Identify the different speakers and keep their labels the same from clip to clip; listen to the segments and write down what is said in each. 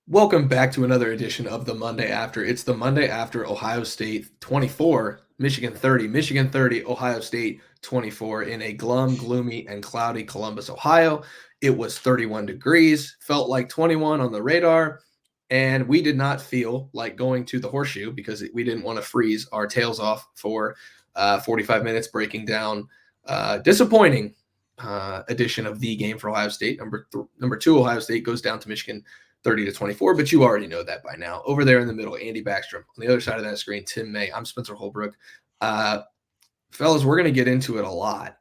Speaker 1: Welcome back to another edition of the Monday After. It's the Monday after Ohio State 24, Michigan 30, Michigan 30, Ohio State 24 in a gloomy, and cloudy Columbus, Ohio. It was 31 degrees, felt like 21 on the radar, and we did not feel like going to the horseshoe because we didn't want to freeze our tails off for 45 minutes breaking down disappointing edition of the game for Ohio State. Number two, Ohio State goes down to Michigan 30-24, but you already know that by now. Over there in the middle, Andy Backstrom. On the other side of that screen, Tim May. I'm Spencer Holbrook. Fellas, we're going to get into it a lot.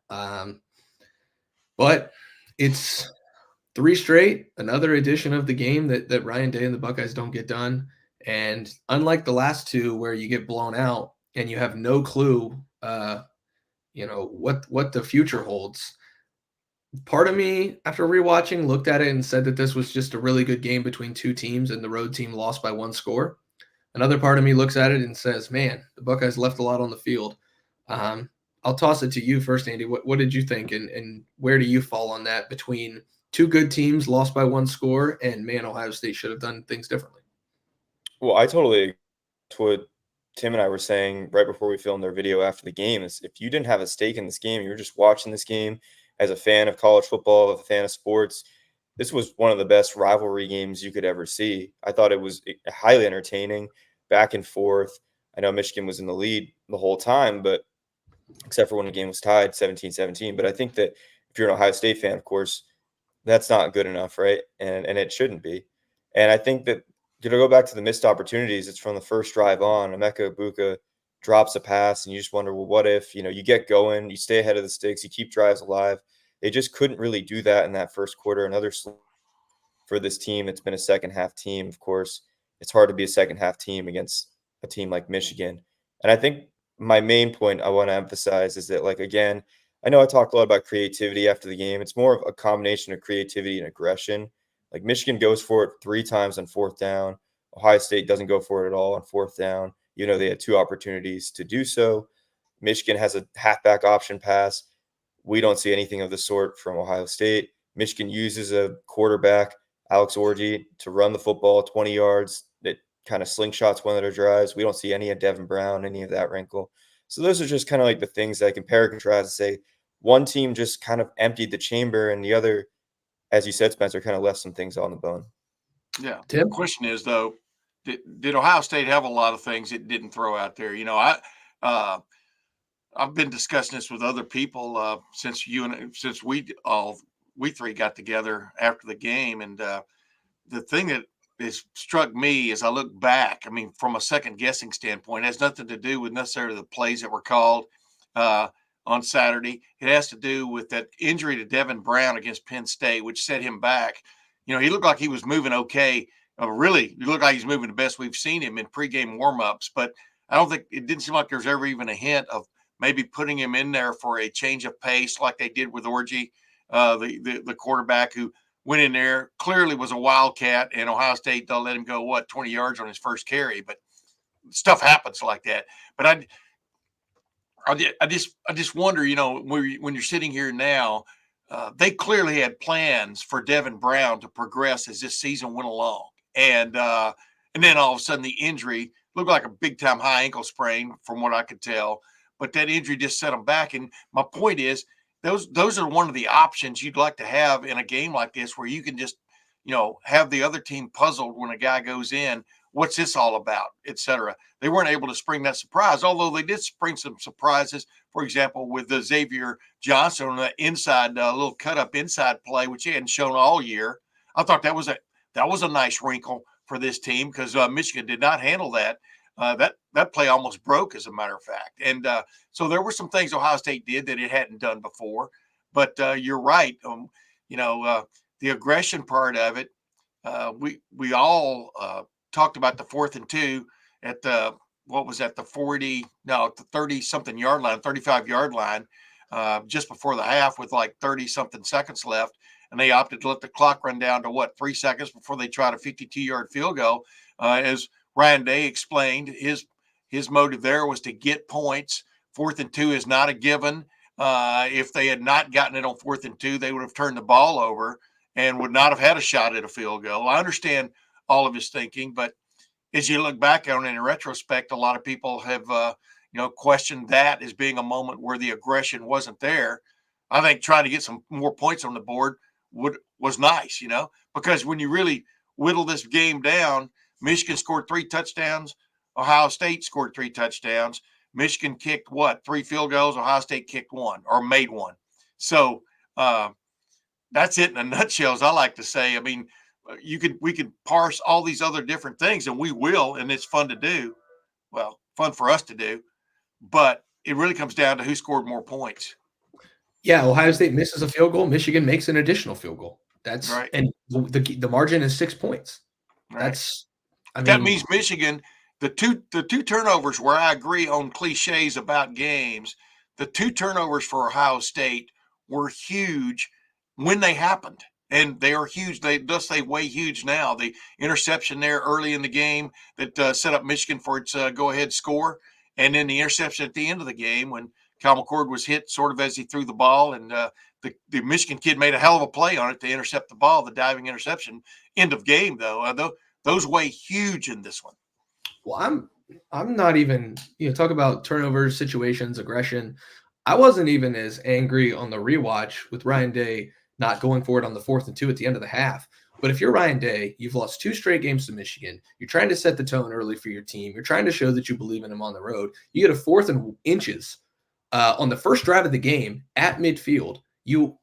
Speaker 1: But it's three straight, another edition of the game that Ryan Day and the Buckeyes don't get done. And unlike the last two where you get blown out and you have no clue, what the future holds, part of me, after rewatching, looked at it and said that this was just a really good game between two teams and the road team lost by one score. Another part of me looks at it and says, man, the Buckeyes left a lot on the field. I'll toss it to you first, Andy. What did you think, and where do you fall on that between two good teams lost by one score and, man, Ohio State should have done things differently?
Speaker 2: Well, I totally agree with what Tim and I were saying right before we filmed their video after the game. Is if you didn't have a stake in this game, you were just watching this game as a fan of college football, a fan of sports. This was one of the best rivalry games you could ever see. I thought it was highly entertaining, back and forth. I know Michigan was in the lead the whole time, but except for when the game was tied 17-17. But I think that if you're an Ohio State fan, of course, that's not good enough, right? And it shouldn't be. And I think that to go back to the missed opportunities, it's from the first drive on. Emeka Egbuka drops a pass, and you just wonder, well, what if, you get going, you stay ahead of the sticks, you keep drives alive. They just couldn't really do that in that first quarter. Another for this team. It's been a second half team. Of course, it's hard to be a second half team against a team like Michigan. And I think my main point I want to emphasize is that, like, again, I know I talked a lot about creativity after the game. It's more of a combination of creativity and aggression. Like, Michigan goes for it 3 times on fourth down. Ohio State doesn't go for it at all on fourth down. They had 2 opportunities to do so. Michigan has a halfback option pass. We don't see anything of the sort from Ohio State. Michigan uses a quarterback, Alex Orji, to run the football 20 yards. It kind of slingshots one of their drives. We don't see any of Devin Brown, any of that wrinkle. So those are just kind of like the things that I compare and contrast and say one team just kind of emptied the chamber and the other, as you said, Spencer, kind of left some things on the bone.
Speaker 3: Yeah. The
Speaker 1: Tim?
Speaker 3: question is, though, did Ohio State have a lot of things it didn't throw out there? I've been discussing this with other people since we three got together after the game, and the thing that has struck me as I look back, I mean, from a second guessing standpoint, it has nothing to do with necessarily the plays that were called uh, on Saturday. It has to do with that injury to Devin Brown against Penn State, which set him back. He looked like he was moving okay. Really, he looked like he's moving the best we've seen him in pregame warmups, but I don't think it didn't seem like there's ever even a hint of maybe putting him in there for a change of pace like they did with Orji, the quarterback who went in there, clearly was a wildcat, and Ohio State, they'll let him go, 20 yards on his first carry. But stuff happens like that. But I just wonder, when you're sitting here now, they clearly had plans for Devin Brown to progress as this season went along. And then all of a sudden the injury looked like a big time high ankle sprain from what I could tell. But that injury just set them back. And my point is, those are one of the options you'd like to have in a game like this, where you can just, have the other team puzzled when a guy goes in. What's this all about, et cetera. They weren't able to spring that surprise, although they did spring some surprises. For example, with the Xavier Johnson on that inside little cut up inside play, which he hadn't shown all year. I thought that was a nice wrinkle for this team, because Michigan did not handle that. That play almost broke, as a matter of fact. And so there were some things Ohio State did that it hadn't done before. But you're right. The aggression part of it, we all talked about the 4th and 2 at the 30-something yard line, 35-yard line, just before the half with like 30-something seconds left. And they opted to let the clock run down to 3 seconds before they tried a 52-yard field goal. As Ryan Day explained, his motive there was to get points. 4th and 2 is not a given. If they had not gotten it on 4th and 2, they would have turned the ball over and would not have had a shot at a field goal. I understand all of his thinking. But as you look back on it in retrospect, a lot of people have, questioned that as being a moment where the aggression wasn't there. I think trying to get some more points on the board was nice, because when you really whittle this game down, Michigan scored 3 touchdowns. Ohio State scored 3 touchdowns. Michigan kicked 3 field goals. Ohio State kicked 1 or made 1. So that's it in a nutshell, as I like to say. I mean, we could parse all these other different things, and we will, and it's fun to do. Well, fun for us to do, but it really comes down to who scored more points.
Speaker 1: Yeah, Ohio State misses a field goal. Michigan makes an additional field goal. That's
Speaker 3: right.
Speaker 1: And the margin is 6 points.
Speaker 3: Right.
Speaker 1: That
Speaker 3: mean, means Michigan, the two turnovers where I agree on cliches about games, the 2 turnovers for Ohio State were huge when they happened. And they are huge. They weigh huge now. The interception there early in the game that set up Michigan for its go-ahead score, and then the interception at the end of the game when Kyle McCord was hit sort of as he threw the ball, and the Michigan kid made a hell of a play on it to intercept the ball, the diving interception. End of game, though. Those weigh huge in this one.
Speaker 1: Well, I'm not even, talk about turnovers, situations, aggression. I wasn't even as angry on the rewatch with Ryan Day not going for it on the 4th and 2 at the end of the half. But if you're Ryan Day, you've lost 2 straight games to Michigan. You're trying to set the tone early for your team. You're trying to show that you believe in them on the road. You get a 4th and inches on the first drive of the game at midfield. You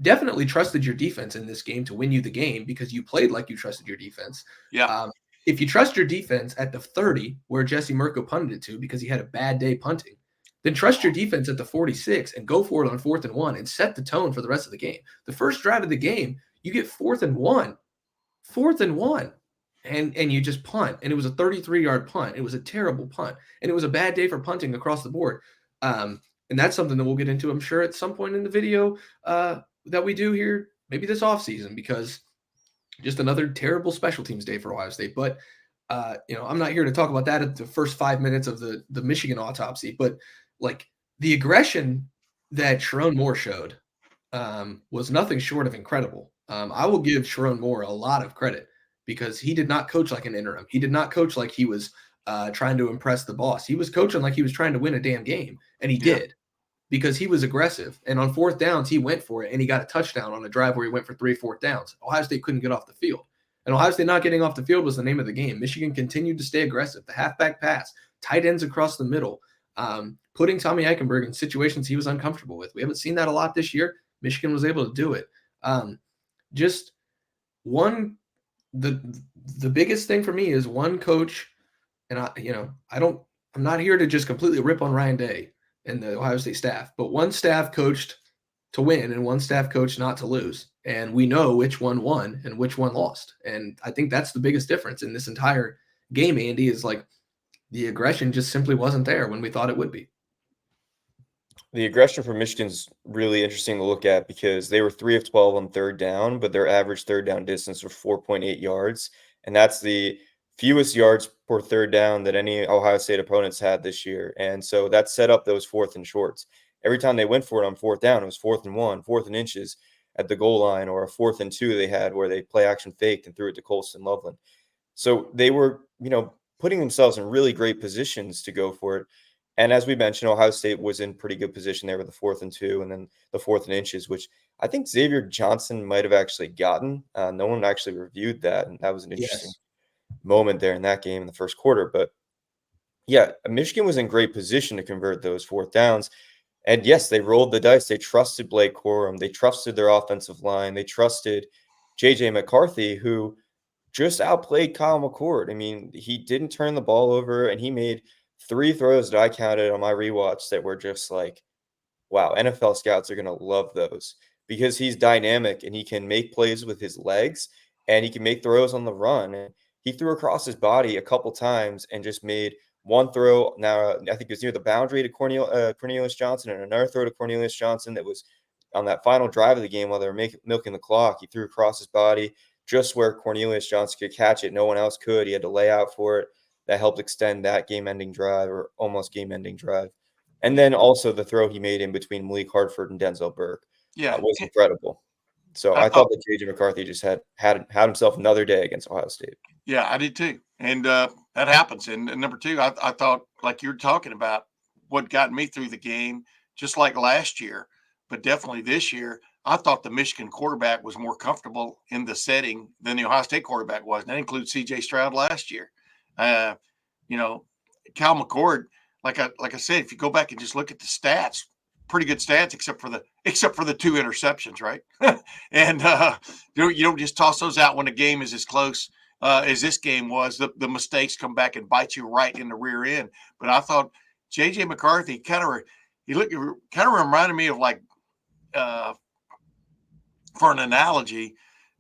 Speaker 1: definitely trusted your defense in this game to win you the game because you played like you trusted your defense.
Speaker 3: Yeah.
Speaker 1: If you trust your defense at the 30, where Jesse Mirko punted it to because he had a bad day punting, then trust your defense at the 46 and go for it on 4th and 1 and set the tone for the rest of the game. The first drive of the game, you get 4th and 1, and you just punt. And it was a 33-yard punt. It was a terrible punt. And it was a bad day for punting across the board. And that's something that we'll get into, I'm sure, at some point in the video that we do here, maybe this offseason, because just another terrible special teams day for Ohio State. But, I'm not here to talk about that at the first 5 minutes of the Michigan autopsy. But, the aggression that Sharon Moore showed was nothing short of incredible. I will give Sharon Moore a lot of credit because he did not coach like an interim. He did not coach like he was trying to impress the boss. He was coaching like he was trying to win a damn game, and he did because he was aggressive. And on 4th downs, he went for it, and he got a touchdown on a drive where he went for 3 4th downs. Ohio State couldn't get off the field. And Ohio State not getting off the field was the name of the game. Michigan continued to stay aggressive. The halfback pass, tight ends across the middle, putting Tommy Eichenberg in situations he was uncomfortable with. We haven't seen that a lot this year. Michigan was able to do it. The biggest thing for me is one coach, and I'm not here to just completely rip on Ryan Day and the Ohio State staff, but one staff coached to win and one staff coached not to lose. And we know which one won and which one lost. And I think that's the biggest difference in this entire game, Andy, is the aggression just simply wasn't there when we thought it would be.
Speaker 2: The aggression for Michigan's really interesting to look at because they were 3 of 12 on 3rd down, but their average 3rd down distance was 4.8 yards. And that's the fewest yards per 3rd down that any Ohio State opponents had this year. And so that set up those 4th and shorts. Every time they went for it on 4th down, it was 4th and 1, 4th and inches at the goal line, or a 4th and 2 they had where they play action faked and threw it to Colston Loveland. So they were, putting themselves in really great positions to go for it. And as we mentioned, Ohio State was in pretty good position there with the 4th and 2 and then the 4th and inches, which I think Xavier Johnson might have actually gotten. No one actually reviewed that, and that was an interesting moment there in that game in the first quarter. But yeah, Michigan was in great position to convert those 4th downs. And yes, they rolled the dice. They trusted Blake Corum. They trusted their offensive line. They trusted J.J. McCarthy, who just outplayed Kyle McCord. I mean, he didn't turn the ball over, and he made 3 throws that I counted on my rewatch that were just like, wow, NFL scouts are going to love those because he's dynamic and he can make plays with his legs and he can make throws on the run. And he threw across his body a couple times and just made one throw. Now, I think it was near the boundary to Cornelius Johnson, and another throw to Cornelius Johnson that was on that final drive of the game while they were milking the clock. He threw across his body just where Cornelius Johnson could catch it. No one else could. He had to lay out for it. That helped extend that game-ending drive, or almost game-ending drive. And then also the throw he made in between Malik Hartford and Denzel Burke was incredible. So I thought that J.J. McCarthy just had himself another day against Ohio State.
Speaker 3: Yeah, I did too. And that happens. And number two, I thought, like you're talking about, what got me through the game, just like last year, but definitely this year, I thought the Michigan quarterback was more comfortable in the setting than the Ohio State quarterback was. And that includes CJ Stroud last year. Uh, you know, Cal McCord, like I said, if you go back and just look at the stats, pretty good stats, except for the two interceptions, right? And you don't just toss those out when the game is as close as this game was. The mistakes come back and bite you right in the rear end. But I thought JJ McCarthy kind of reminded me of, like, uh, for an analogy,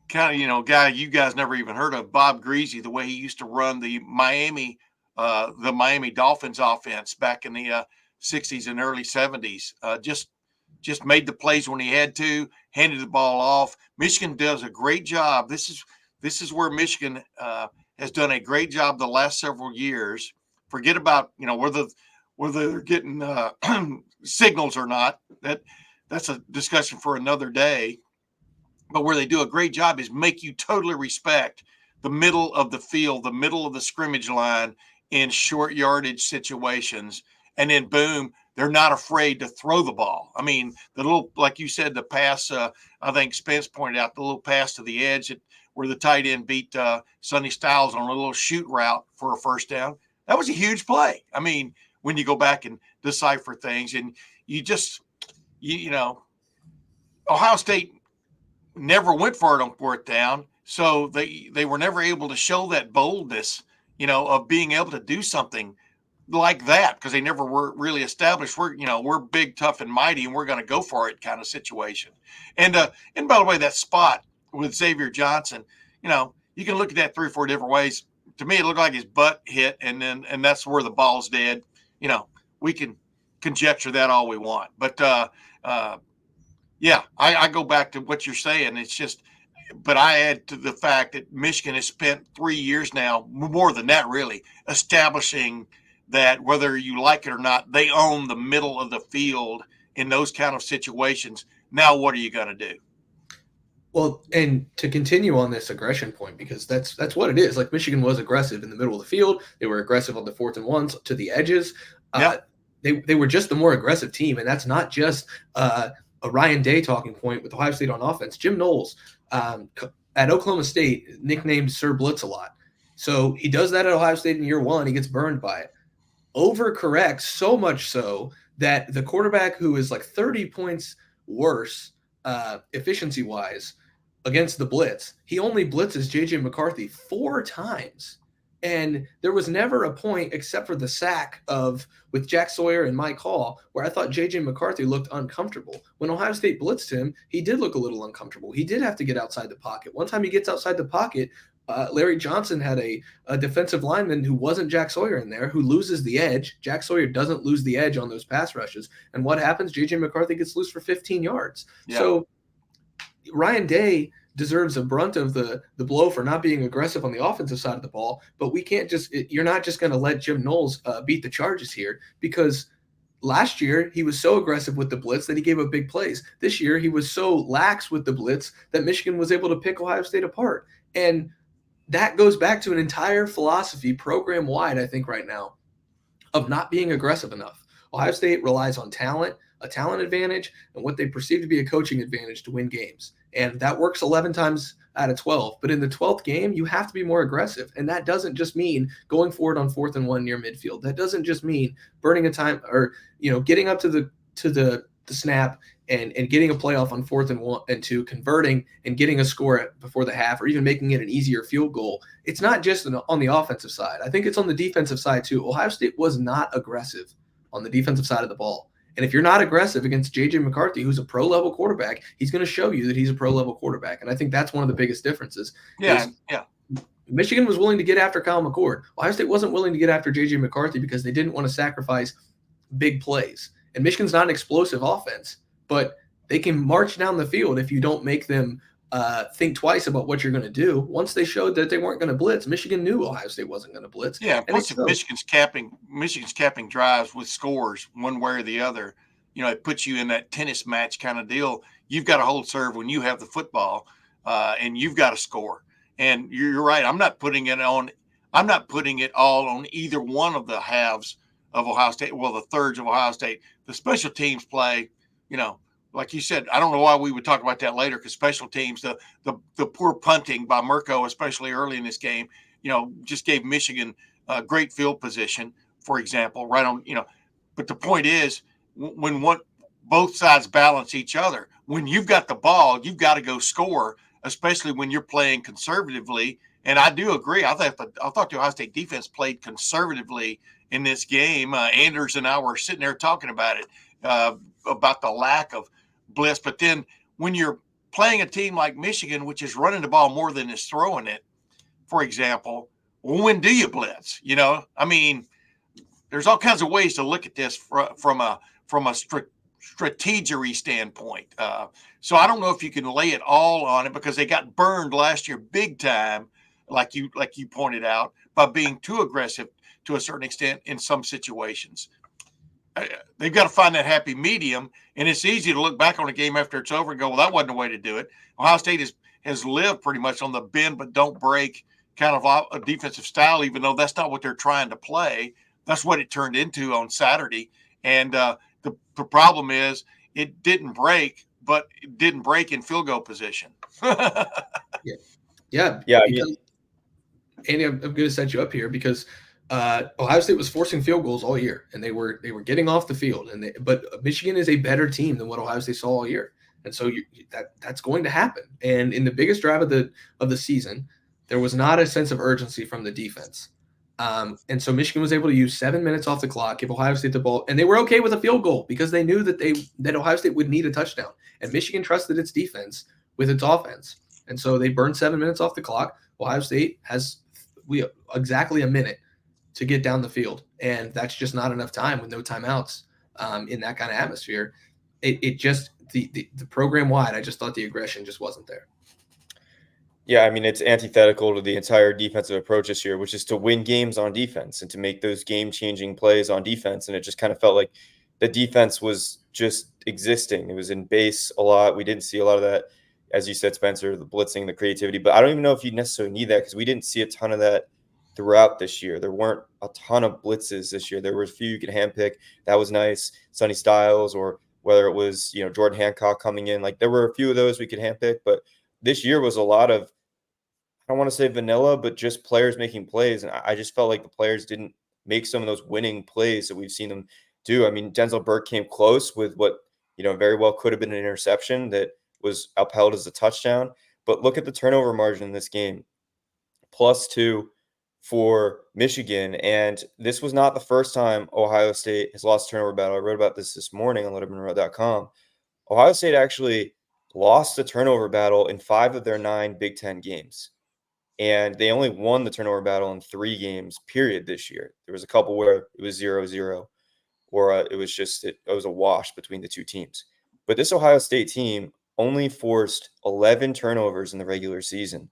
Speaker 3: kind of, guy you guys never even heard of, Bob Greasy, the way he used to run the Miami Dolphins offense back in the 60s and early 70s. Just made the plays when he had to, handed the ball off. Michigan does a great job. This is where Michigan has done a great job the last several years. Forget about whether they're getting signals or not. That's a discussion for another day. But where they do a great job is make you totally respect the middle of the field, the middle of the scrimmage line in short yardage situations. And then boom, they're not afraid to throw the ball. I mean, the little, like you said, the pass, I think Spence pointed out, the little pass to the edge where the tight end beat Sonny Styles on a little shoot route for a first down. That was a huge play. I mean, when you go back and decipher things, and Ohio State never went for it on fourth down. So they were never able to show that boldness, of being able to do something like that, because they never were really established. We're big, tough, and mighty, and we're going to go for it kind of situation. And by the way, that spot with Xavier Johnson, you can look at that 3 or 4 different ways. To me, it looked like his butt hit, and that's where the ball's dead. We can conjecture that all we want, but yeah, I go back to what you're saying. It's just, but I add to the fact that Michigan has spent 3 years now, more than that really, establishing that whether you like it or not, they own the middle of the field in those kind of situations. Now, what are you going to do?
Speaker 1: Well, and to continue on this aggression point, because that's what it is. Like, Michigan was aggressive in the middle of the field. They were aggressive on the 4th and 1s to the edges.
Speaker 3: Yep.
Speaker 1: They were just the more aggressive team, and that's not just a Ryan Day talking point with Ohio State on offense. Jim Knowles at Oklahoma State, nicknamed Sir Blitz a lot. So he does that at Ohio State in year 1. He gets burned by it. Overcorrects so much so that the quarterback who is like 30 points worse efficiency-wise against the blitz, he only blitzes J.J. McCarthy 4 times. And there was never a point, except for the sack with Jack Sawyer and Mike Hall, where I thought J.J. McCarthy looked uncomfortable. When Ohio State blitzed him, he did look a little uncomfortable. He did have to get outside the pocket. One time he gets outside the pocket, Larry Johnson had a defensive lineman who wasn't Jack Sawyer in there, who loses the edge. Jack Sawyer doesn't lose the edge on those pass rushes. And what happens? J.J. McCarthy gets loose for 15 yards. Yeah. So Ryan Day deserves a brunt of the blow for not being aggressive on the offensive side of the ball, but we can't you're not just going to let Jim Knowles beat the charges here, because last year he was so aggressive with the blitz that he gave up big plays. This year he was so lax with the blitz that Michigan was able to pick Ohio State apart. And that goes back to an entire philosophy program-wide, I think, right now, of not being aggressive enough. Ohio State relies on talent, a talent advantage, and what they perceive to be a coaching advantage to win games. And that works 11 times out of 12. But in the 12th game, you have to be more aggressive. And that doesn't just mean going forward on 4th and 1 near midfield. That doesn't just mean burning a time or, getting up to the snap and getting a playoff on 4th and 1 and 2, converting and getting a score before the half, or even making it an easier field goal. It's not just on the offensive side. I think it's on the defensive side too. Ohio State was not aggressive on the defensive side of the ball. And if you're not aggressive against J.J. McCarthy, who's a pro-level quarterback, he's going to show you that he's a pro-level quarterback. And I think that's one of the biggest differences.
Speaker 3: Yeah.
Speaker 1: Michigan was willing to get after Kyle McCord. Ohio State wasn't willing to get after J.J. McCarthy because they didn't want to sacrifice big plays. And Michigan's not an explosive offense, but they can march down the field if you don't make them think twice about what you're going to do. Once they showed that they weren't going to blitz, Michigan knew Ohio State wasn't going to blitz.
Speaker 3: Yeah, plus if Michigan's capping drives with scores one way or the other, it puts you in that tennis match kind of deal. You've got to hold serve when you have the football, and you've got to score. And you're right. I'm not putting it all on either one of the halves of Ohio State. Well, the thirds of Ohio State. The special teams play, like you said, I don't know why we would talk about that later, because special teams, the poor punting by Mirko, especially early in this game, just gave Michigan great field position, for example, right on, But the point is, when both sides balance each other, when you've got the ball, you've got to go score, especially when you're playing conservatively. And I do agree. I thought the Ohio State defense played conservatively in this game. Anders and I were sitting there talking about it, about the lack of blitz. But then when you're playing a team like Michigan, which is running the ball more than is throwing it, for example, when do you blitz? There's all kinds of ways to look at this from a strategery standpoint. So I don't know if you can lay it all on it, because they got burned last year big time, like you pointed out, by being too aggressive to a certain extent in some situations. They've got to find that happy medium, and it's easy to look back on a game after it's over and go, well, that wasn't the way to do it. Ohio State has lived pretty much on the bend but don't break kind of a defensive style, even though that's not what they're trying to play. That's what it turned into on Saturday. And the problem is it didn't break, but it didn't break in field goal position.
Speaker 1: Yeah. Andy, I'm going to set you up here because Ohio State was forcing field goals all year, and they were getting off the field. But Michigan is a better team than what Ohio State saw all year, and so that's going to happen. And in the biggest drive of the season, there was not a sense of urgency from the defense, and so Michigan was able to use 7 minutes off the clock, give Ohio State the ball, and they were okay with a field goal because they knew that Ohio State would need a touchdown, and Michigan trusted its defense with its offense, and so they burned 7 minutes off the clock. Ohio State has exactly a minute to get down the field, and that's just not enough time with no timeouts in that kind of atmosphere. It just the program wide, I just thought the aggression just wasn't there.
Speaker 2: Yeah, it's antithetical to the entire defensive approach this year, which is to win games on defense and to make those game-changing plays on defense. And it just kind of felt like the defense was just existing. It was in base a lot. We didn't see a lot of that, as you said, Spencer, the blitzing, the creativity. But I don't even know if you necessarily need that, because we didn't see a ton of that throughout this year. There weren't a ton of blitzes this year. There were a few you could handpick. That was nice. Sonny Styles, or whether it was, Jordan Hancock coming in. Like, there were a few of those we could handpick. But this year was a lot of, I don't want to say vanilla, but just players making plays. And I just felt like the players didn't make some of those winning plays that we've seen them do. Denzel Burke came close with what, very well could have been an interception that was upheld as a touchdown. But look at the turnover margin in this game. +2 for Michigan. And this was not the first time Ohio State has lost a turnover battle. I wrote about this morning on lettermenrow.com. Ohio State actually lost the turnover battle in 5 of their 9 Big Ten games. And they only won the turnover battle in 3 games, period, this year. There was a couple where it was 0-0, or it was a wash between the two teams. But this Ohio State team only forced 11 turnovers in the regular season.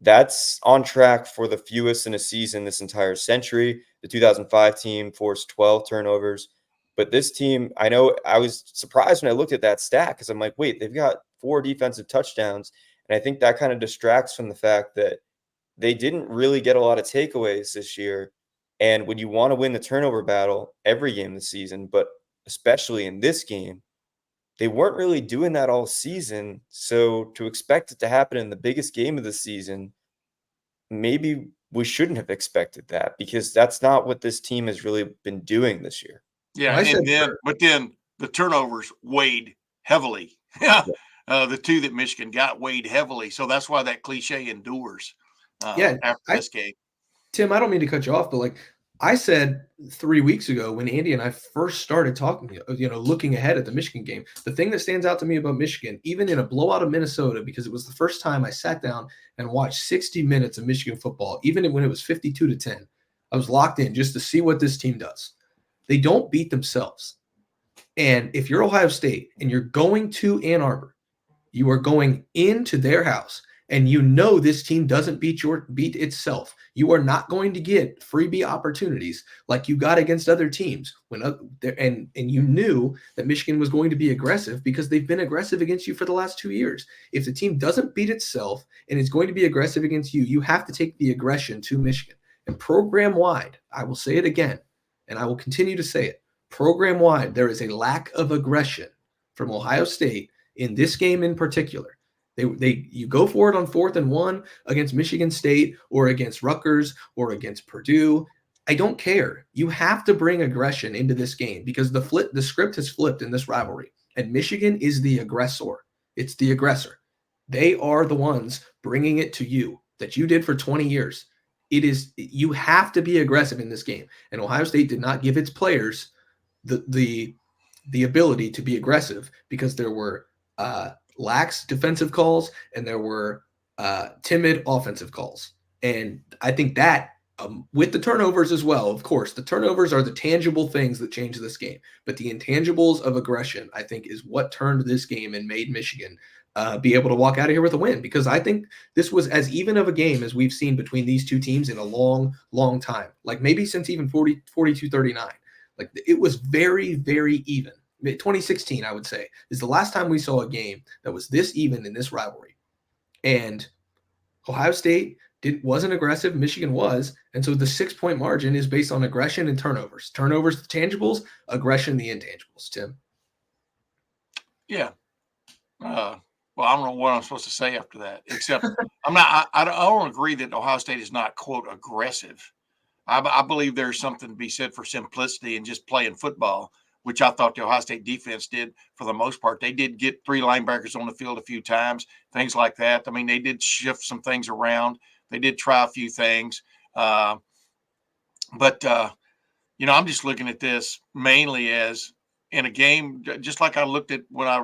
Speaker 2: That's on track for the fewest in a season this entire century. The 2005 team forced 12 turnovers. But this team, I know I was surprised when I looked at that stat, because I'm like, wait, they've got 4 defensive touchdowns. And I think that kind of distracts from the fact that they didn't really get a lot of takeaways this year. And when you want to win the turnover battle every game this season, but especially in this game, they weren't really doing that all season. So to expect it to happen in the biggest game of the season, maybe we shouldn't have expected that, because that's not what this team has really been doing this year.
Speaker 3: Yeah, but then the turnovers weighed heavily. The 2 that Michigan got weighed heavily. So that's why that cliche endures after this game.
Speaker 1: Tim, I don't mean to cut you off, but I said 3 weeks ago when Andy and I first started talking, looking ahead at the Michigan game, the thing that stands out to me about Michigan, even in a blowout of Minnesota, because it was the first time I sat down and watched 60 minutes of Michigan football, even when it was 52-10, I was locked in just to see what this team does. They don't beat themselves. And if you're Ohio State and you're going to Ann Arbor, you are going into their house and you know this team doesn't beat itself. You are not going to get freebie opportunities like you got against other teams and you knew that Michigan was going to be aggressive because they've been aggressive against you for the last 2 years. If the team doesn't beat itself and is going to be aggressive against you, you have to take the aggression to Michigan. And program wide, I will say it again, and I will continue to say it. Program wide, there is a lack of aggression from Ohio State in this game in particular. You go for it on 4th and 1 against Michigan State or against Rutgers or against Purdue. I don't care. You have to bring aggression into this game because the script has flipped in this rivalry, and Michigan is the aggressor. It's the aggressor. They are the ones bringing it to you that you did for 20 years. You have to be aggressive in this game, and Ohio State did not give its players the ability to be aggressive because there were lax defensive calls and there were timid offensive calls. And I think that with the turnovers as well, of course, the turnovers are the tangible things that change this game. But the intangibles of aggression, I think, is what turned this game and made Michigan be able to walk out of here with a win. Because I think this was as even of a game as we've seen between these two teams in a long, long time. Like maybe since even 42-39. Like it was very, very even. 2016, I would say, is the last time we saw a game that was this even in this rivalry. And Ohio State wasn't aggressive. Michigan was. And so the 6-point margin is based on aggression and turnovers. Turnovers, the tangibles, aggression, the intangibles. Tim?
Speaker 3: Yeah. Well, I don't know what I'm supposed to say after that, except I don't agree that Ohio State is not, quote, aggressive. I believe there's something to be said for simplicity and just playing football, which I thought the Ohio State defense did for the most part. They did get 3 linebackers on the field a few times, things like that. I mean, they did shift some things around. They did try a few things. But I'm just looking at this mainly as in a game, just like I looked at when I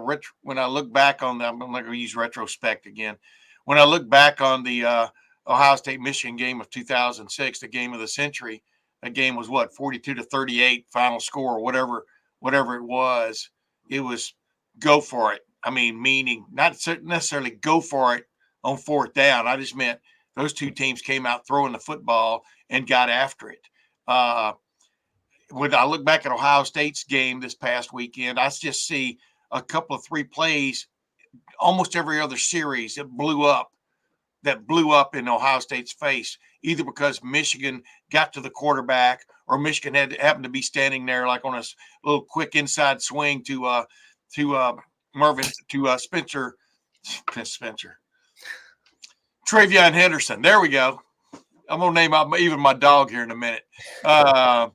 Speaker 3: look back on them. I'm not going to use retrospect again. When I look back on the Ohio State Michigan game of 2006, the game of the century, that game was 42-38 final score, or whatever it was. It was go for it. I mean, meaning not necessarily go for it on 4th down. I just meant those two teams came out throwing the football and got after it. When I look back at Ohio State's game this past weekend, I just see a couple of 3 plays, almost every other series that blew up in Ohio State's face, either because Michigan got to the quarterback or Michigan happened to be standing there like on a little quick inside swing to Spencer Travion Henderson. There we go. I'm gonna name out even my dog here in a minute. Where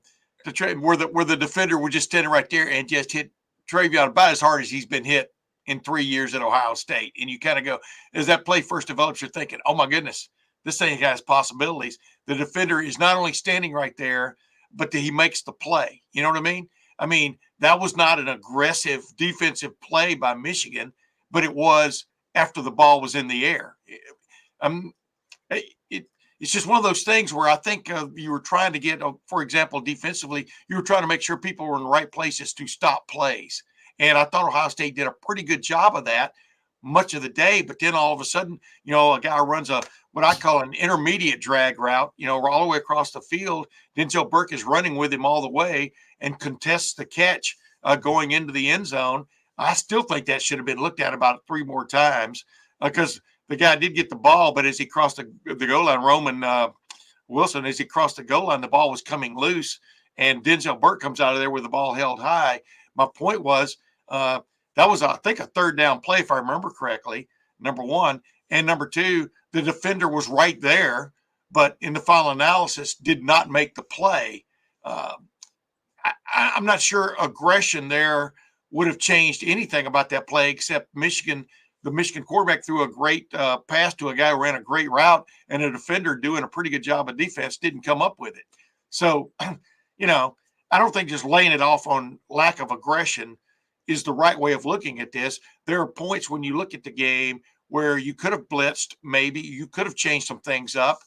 Speaker 3: the defender was just standing right there and just hit Travion about as hard as he's been hit in 3 years at Ohio State. And you kind of go, as that play first develops, you're thinking, oh my goodness, this thing has possibilities. The defender is not only standing right there, but he makes the play. You know what I mean? I mean, that was not an aggressive defensive play by Michigan, but it was after the ball was in the air. It's just one of those things where I think you were trying to get, for example, defensively, you were trying to make sure people were in the right places to stop plays. And I thought Ohio State did a pretty good job of that much of the day. But then all of a sudden, a guy runs what I call an intermediate drag route, all the way across the field. Denzel Burke is running with him all the way and contests the catch going into the end zone. I still think that should have been looked at about 3 more times because the guy did get the ball, but as he crossed the goal line, Roman Wilson, as he crossed the goal line, the ball was coming loose, and Denzel Burke comes out of there with the ball held high. My point was that was, I think, a 3rd down play, if I remember correctly, number 1. And number 2, the defender was right there, but in the final analysis did not make the play. I'm not sure aggression there would have changed anything about that play except the Michigan quarterback threw a great pass to a guy who ran a great route, and a defender doing a pretty good job of defense didn't come up with it. So, I don't think just laying it off on lack of aggression is the right way of looking at this. There are points when you look at the game where you could have blitzed, maybe you could have changed some things up,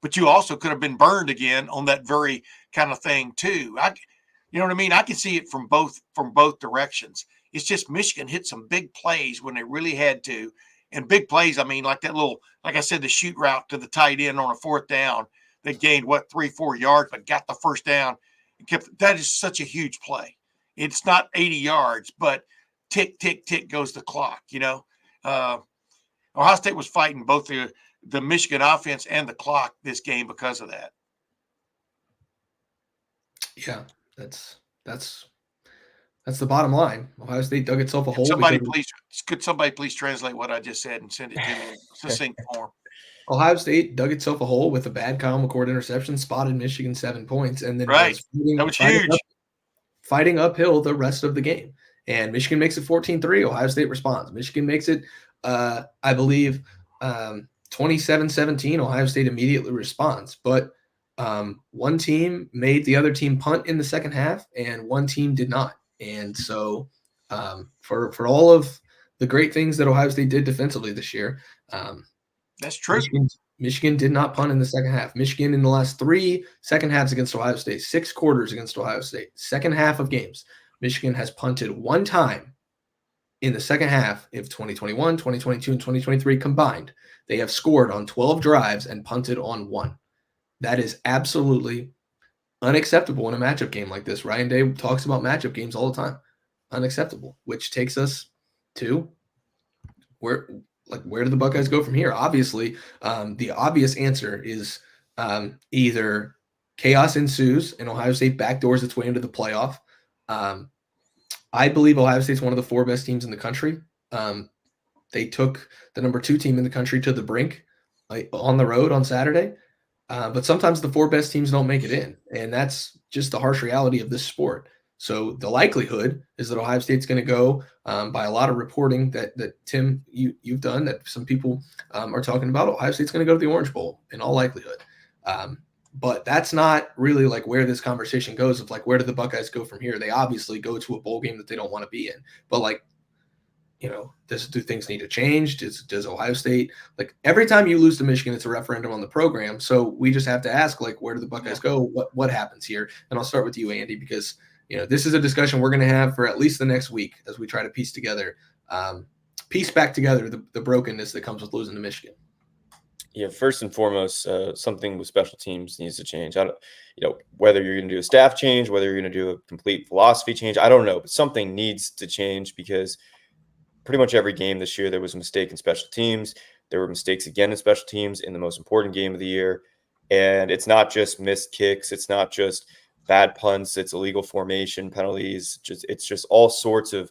Speaker 3: but you also could have been burned again on that very kind of thing too. You know what I mean? I can see it from both directions. It's just Michigan hit some big plays when they really had to, And big plays, I mean, like that little, like I said, the shoot route to the tight end on a 4th down. They gained 3-4 yards, but got the first down. That is such a huge play. It's not 80 yards, but tick, tick, tick goes the clock. Ohio State was fighting both the Michigan offense and the clock this game because of that.
Speaker 1: Yeah, that's the bottom line. Ohio State dug itself a hole.
Speaker 3: Could somebody please translate what I just said and send it to me in succinct form?
Speaker 1: Ohio State dug itself a hole with a bad Kyle McCord interception, spotted Michigan 7 points, and then
Speaker 3: that was huge.
Speaker 1: Fighting uphill the rest of the game. And Michigan makes it 14-3. Ohio State responds. Michigan makes it, I believe, 27-17. Ohio State immediately responds. But one team made the other team punt in the second half, and one team did not. And so for all of the great things that Ohio State did defensively this year,
Speaker 3: that's true.
Speaker 1: Michigan did not punt in the second half. Michigan in the last 3 second halves against Ohio State, 6 quarters against Ohio State, second half of games, Michigan has punted 1 time in the second half of 2021, 2022, and 2023 combined. They have scored on 12 drives and punted on 1. That is absolutely unacceptable in a matchup game like this. Ryan Day talks about matchup games all the time. Unacceptable, which takes us to where do the Buckeyes go from here? Obviously, the obvious answer is either chaos ensues and Ohio State backdoors its way into the playoff. I believe Ohio State's one of the 4 best teams in the country. They took the number 2 team in the country to the brink on the road on Saturday. But sometimes the 4 best teams don't make it in, and that's just the harsh reality of this sport. So the likelihood is that Ohio State's going to go by a lot of reporting that Tim, you've done, that some people are talking about. Ohio State's going to go to the Orange Bowl in all likelihood. But that's not really like where this conversation goes of like, where do the Buckeyes go from here? They obviously go to a bowl game that they don't want to be in. But like, do things need to change? Does Ohio State, like every time you lose to Michigan, it's a referendum on the program. So we just have to ask, like, where do the Buckeyes go? What happens here? And I'll start with you, Andy, because this is a discussion we're going to have for at least the next week as we try to piece back together the brokenness that comes with losing to Michigan.
Speaker 2: Yeah, first and foremost, something with special teams needs to change. Whether you're going to do a staff change, whether you're going to do a complete philosophy change, I don't know, but something needs to change because pretty much every game this year there was a mistake in special teams. There were mistakes again in special teams in the most important game of the year, and it's not just missed kicks, it's not just bad punts, it's illegal formation penalties. It's just all sorts of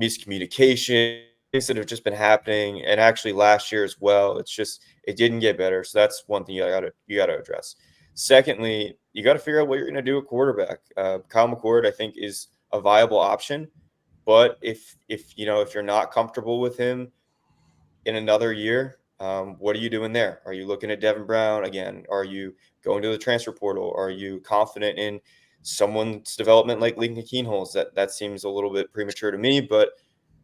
Speaker 2: miscommunication, things that have just been happening, and actually last year as well. It didn't get better. So that's one thing you gotta address. Secondly, you got to figure out what you're going to do at quarterback. Kyle McCord, I think, is a viable option, but if you're not comfortable with him in another year, what are you doing there? Are you looking at Devin Brown again? Are you going to the transfer portal? Are you confident in someone's development like Lincoln Keenholz? That seems a little bit premature to me, but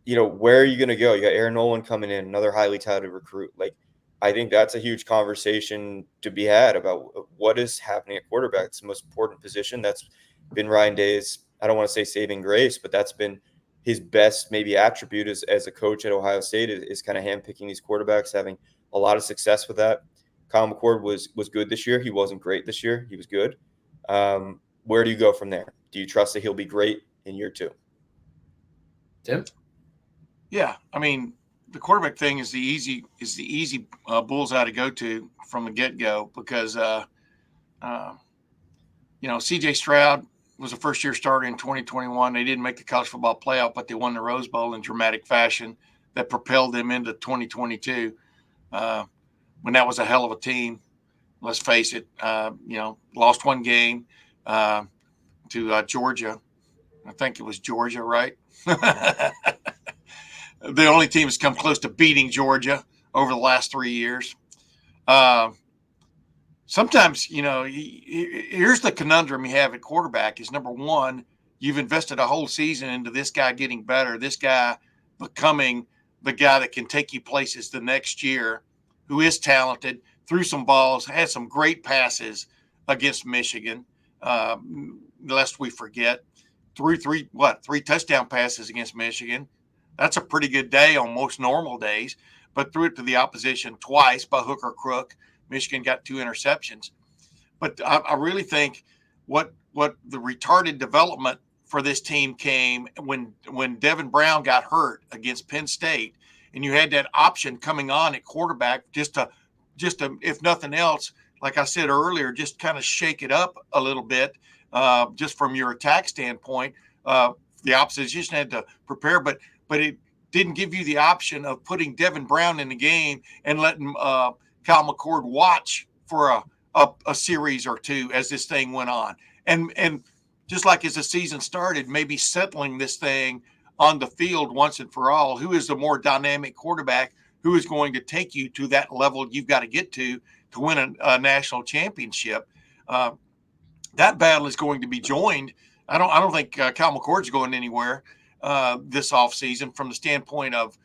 Speaker 2: where are you going to go? You got Aaron Nolan coming in, another highly touted recruit. Like, I think that's a huge conversation to be had about what is happening at quarterback. It's the most important position. That's been Ryan Day's, I don't want to say saving grace, but that's been his best maybe attribute as a coach at Ohio State is kind of handpicking these quarterbacks, having a lot of success with that. Kyle McCord was good this year. He wasn't great this year. He was good. Where do you go from there? Do you trust that he'll be great in year 2?
Speaker 1: Tim?
Speaker 3: Yeah, I mean, the quarterback thing is the easy bullseye to go to from the get-go because C.J. Stroud was a first-year starter in 2021. They didn't make the college football playoff, but they won the Rose Bowl in dramatic fashion that propelled them into 2022 when that was a hell of a team. Let's face it, lost one game to Georgia. I think it was Georgia, right? The only team that's come close to beating Georgia over the last 3 years. Sometimes, here's the conundrum you have at quarterback is, number one, you've invested a whole season into this guy getting better, this guy becoming the guy that can take you places the next year, who is talented, threw some balls, had some great passes against Michigan, lest we forget. Threw three touchdown passes against Michigan. That's a pretty good day on most normal days. but threw it to the opposition twice by hook or crook. Michigan got 2 interceptions. But I really think what the retarded development for this team came when Devin Brown got hurt against Penn State, and you had that option coming on at quarterback just to if nothing else, like I said earlier, just kind of shake it up a little bit, just from your attack standpoint. The opposition had to prepare, but it didn't give you the option of putting Devin Brown in the game and letting Kyle McCord watch for a series or two as this thing went on. And just like as the season started, maybe settling this thing on the field once and for all. Who is the more dynamic quarterback? Who is going to take you to that level you've got to get to win a national championship? That battle is going to be joined. I don't think Kyle McCord's going anywhere this offseason from the standpoint of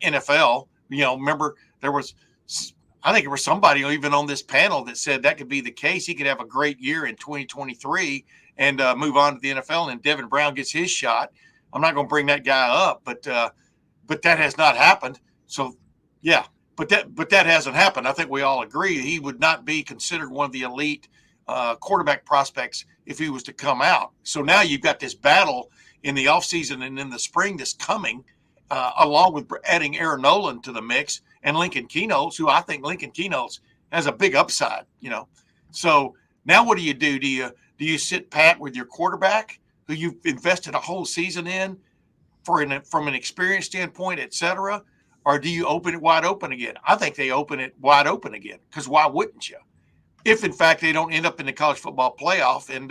Speaker 3: NFL. Remember I think it was somebody even on this panel that said that could be the case. He could have a great year in 2023 and move on to the NFL, and Devin Brown gets his shot. I'm not going to bring that guy up, but that has not happened. So, yeah, but that hasn't happened. I think we all agree he would not be considered one of the elite quarterback prospects if he was to come out. So now you've got this battle in the offseason and in the spring that's coming, along with adding Aaron Nolan to the mix and Lincoln Kenols, who I think Lincoln Kenols has a big upside, So now what do you do? Do you sit pat with your quarterback who you've invested a whole season in from an experience standpoint, et cetera? Or do you open it wide open again? I think they open it wide open again, because why wouldn't you? If in fact they don't end up in the college football playoff and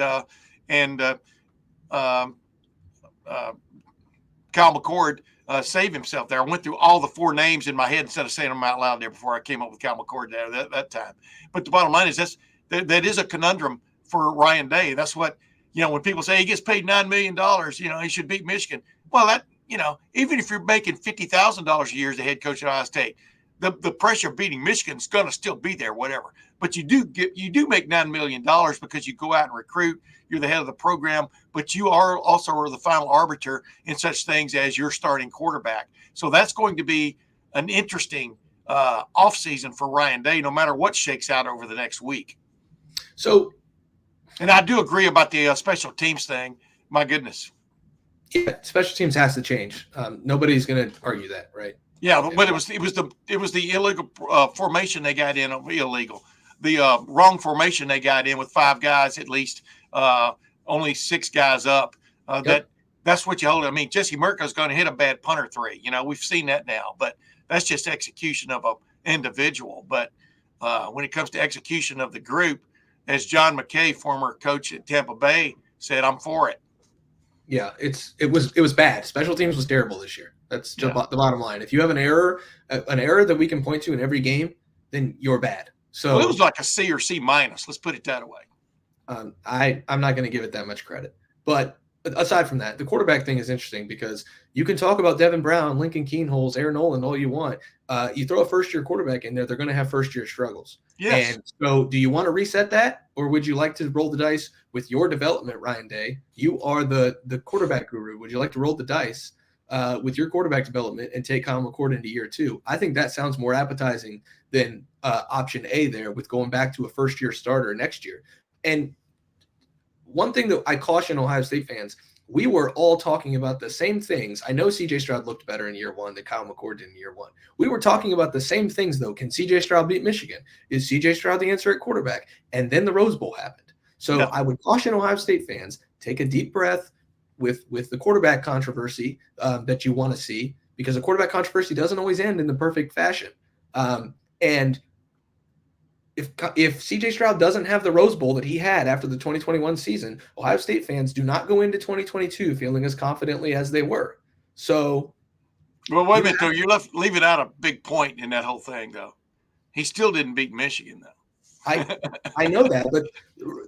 Speaker 3: Kyle McCord save himself there. I went through all the 4 names in my head instead of saying them out loud there before I came up with Kyle McCord there that time. But the bottom line is that is a conundrum for Ryan Day. That's what, when people say he gets paid $9 million, he should beat Michigan. Well, that, even if you're making $50,000 a year as the head coach at Ohio State, the pressure of beating Michigan is going to still be there, whatever. But you do make $9 million because you go out and recruit. You're the head of the program, but you are also the final arbiter in such things as your starting quarterback. So that's going to be an interesting offseason for Ryan Day, no matter what shakes out over the next week.
Speaker 1: So,
Speaker 3: and I do agree about the special teams thing. My goodness.
Speaker 1: Yeah, special teams has to change. Nobody's going to argue that, right?
Speaker 3: Yeah, but it was the illegal formation they got in. Illegal, the wrong formation they got in with 5 guys at least, only 6 guys up. That's what you hold. I mean, Jesse Mirko's going to hit a bad punter 3. We've seen that now, but that's just execution of an individual. But when it comes to execution of the group, as John McKay, former coach at Tampa Bay, said, I'm for it.
Speaker 1: Yeah, it was bad. Special teams was terrible this year. That's the bottom line. If you have an error that we can point to in every game, then you're bad. So
Speaker 3: it was like a C or C minus. Let's put it that way.
Speaker 1: I'm not going to give it that much credit. But aside from that, the quarterback thing is interesting because you can talk about Devin Brown, Lincoln Keenholz, Aaron Nolan, all you want. You throw a first-year quarterback in there, they're going to have first-year struggles.
Speaker 3: Yes. And
Speaker 1: so do you want to reset that, or would you like to roll the dice with your development, Ryan Day? You are the quarterback guru. Would you like to roll the dice with your quarterback development and take Kyle McCord into year 2? I think that sounds more appetizing than option A there with going back to a first-year starter next year. And one thing that I caution Ohio State fans, we were all talking about the same things. I know CJ Stroud looked better in year 1 than Kyle McCord did in year 1. We were talking about the same things, though. Can CJ Stroud beat Michigan? Is CJ Stroud the answer at quarterback? And then the Rose Bowl happened. So I would caution Ohio State fans, take a deep breath with the quarterback controversy that you want to see, because a quarterback controversy doesn't always end in the perfect fashion. And if CJ Stroud doesn't have the Rose Bowl that he had after the 2021 season, Ohio State fans do not go into 2022 feeling as confidently as they were. So,
Speaker 3: well, wait a minute, though. You're leaving out a big point in that whole thing, though. He still didn't beat Michigan, though.
Speaker 1: I know that, but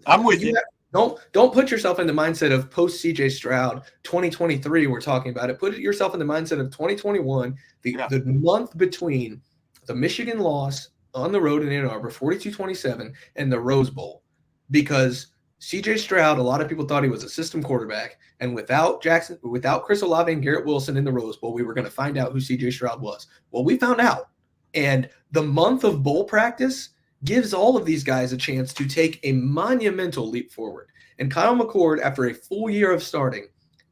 Speaker 3: I'm with you.
Speaker 1: Don't put yourself in the mindset of post CJ Stroud 2023. We're talking about it. Put yourself in the mindset of 2021, the month between the Michigan loss on the road in Ann Arbor, 42-27, and the Rose Bowl, because CJ Stroud, a lot of people thought he was a system quarterback, and without Chris Olave and Garrett Wilson in the Rose Bowl, we were going to find out who CJ Stroud was. Well, we found out. And the month of bowl practice gives all of these guys a chance to take a monumental leap forward. And Kyle McCord, after a full year of starting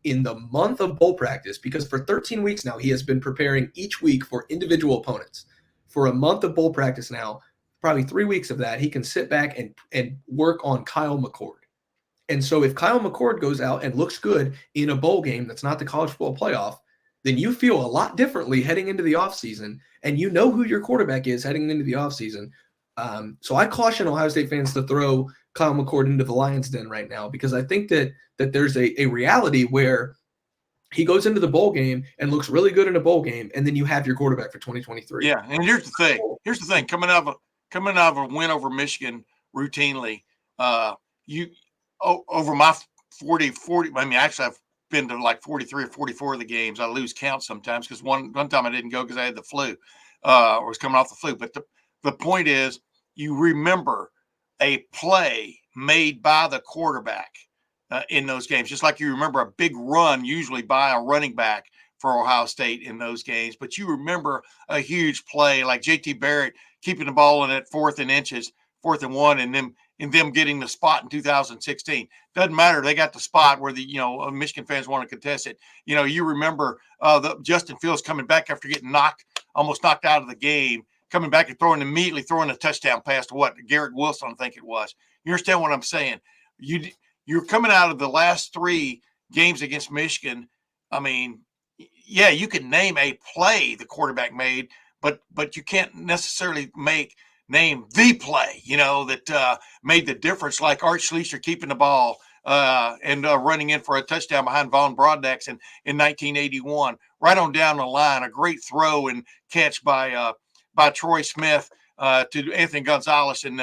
Speaker 1: in the month of bowl practice, because for 13 weeks now, he has been preparing each week for individual opponents. For a month of bowl practice now, probably 3 weeks of that, he can sit back and work on Kyle McCord. And so if Kyle McCord goes out and looks good in a bowl game that's not the college football playoff, then you feel a lot differently heading into the offseason, and you know who your quarterback is heading into the offseason. So I caution Ohio State fans to throw Kyle McCord into the lion's den right now, because I think that there's a reality where he goes into the bowl game and looks really good in a bowl game, and then you have your quarterback for 2023.
Speaker 3: Yeah, and here's the thing. Here's the thing. Coming out of a win over Michigan routinely, over my 40. I mean, actually, I've been to like 43 or 44 of the games. I lose count sometimes because one time I didn't go because I had the flu, or was coming off the flu. But the point is, you remember a play made by the quarterback in those games, just like you remember a big run usually by a running back for Ohio State in those games. But you remember a huge play like J.T. Barrett keeping the ball in at 4th and 1, and them getting the spot in 2016. Doesn't matter. They got the spot where the Michigan fans want to contest it. You remember the Justin Fields coming back after getting almost knocked out of the game, coming back and immediately throwing a touchdown pass to Garrett Wilson, I think it was. You understand what I'm saying? You're coming out of the last 3 games against Michigan. I mean, yeah, you can name a play the quarterback made, but you can't necessarily name the play, that made the difference, like Art Schlichter keeping the ball and running in for a touchdown behind Von Broadnax in 1981, right on down the line, a great throw and catch by Troy Smith to Anthony Gonzalez in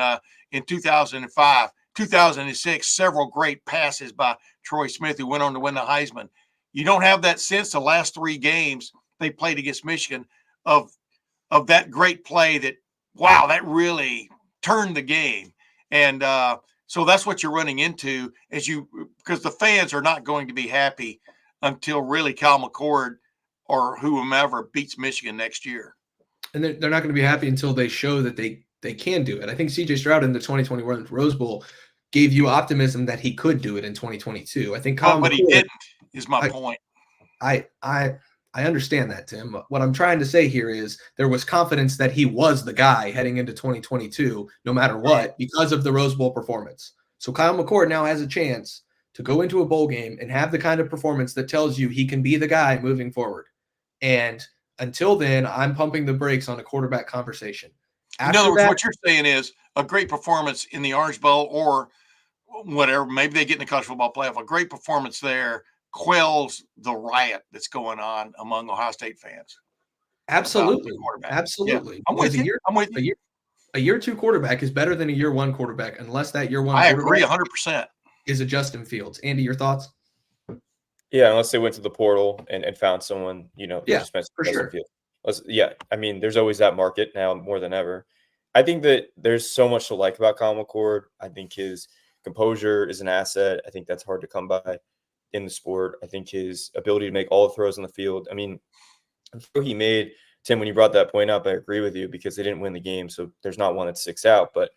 Speaker 3: 2005. 2006, several great passes by Troy Smith, who went on to win the Heisman. You don't have that since the last 3 games they played against Michigan of that great play that, wow, that really turned the game. And so that's what you're running into because the fans are not going to be happy until really Kyle McCord or whomever beats Michigan next year.
Speaker 1: And they're not going to be happy until they show that they can do it. I think C.J. Stroud in the 2021 Rose Bowl gave you optimism that he could do it in 2022. I think
Speaker 3: but he didn't, is my point.
Speaker 1: I understand that, Tim. What I'm trying to say here is there was confidence that he was the guy heading into 2022, no matter what, because of the Rose Bowl performance. So Kyle McCord now has a chance to go into a bowl game and have the kind of performance that tells you he can be the guy moving forward. And until then, I'm pumping the brakes on a quarterback conversation.
Speaker 3: In other words, what you're saying is a great performance in the Orange Bowl or whatever, maybe they get in the college football playoff, a great performance there quells the riot that's going on among Ohio State fans.
Speaker 1: Absolutely. Absolutely.
Speaker 3: Yeah, I'm with you.
Speaker 1: A year 2 quarterback is better than a year 1 quarterback, unless that year 1
Speaker 3: I agree 100%.
Speaker 1: is a Justin Fields. Andy, your thoughts?
Speaker 2: Yeah, unless they went to the portal and found someone,
Speaker 1: just for sure.
Speaker 2: Yeah, I mean, there's always that market now more than ever. I think that there's so much to like about Kyle McCord. I think his composure is an asset. I think that's hard to come by in the sport. I think his ability to make all the throws on the field. I mean, the throw he made, Tim, when you brought that point up, I agree with you because they didn't win the game. So there's not one that sticks out. But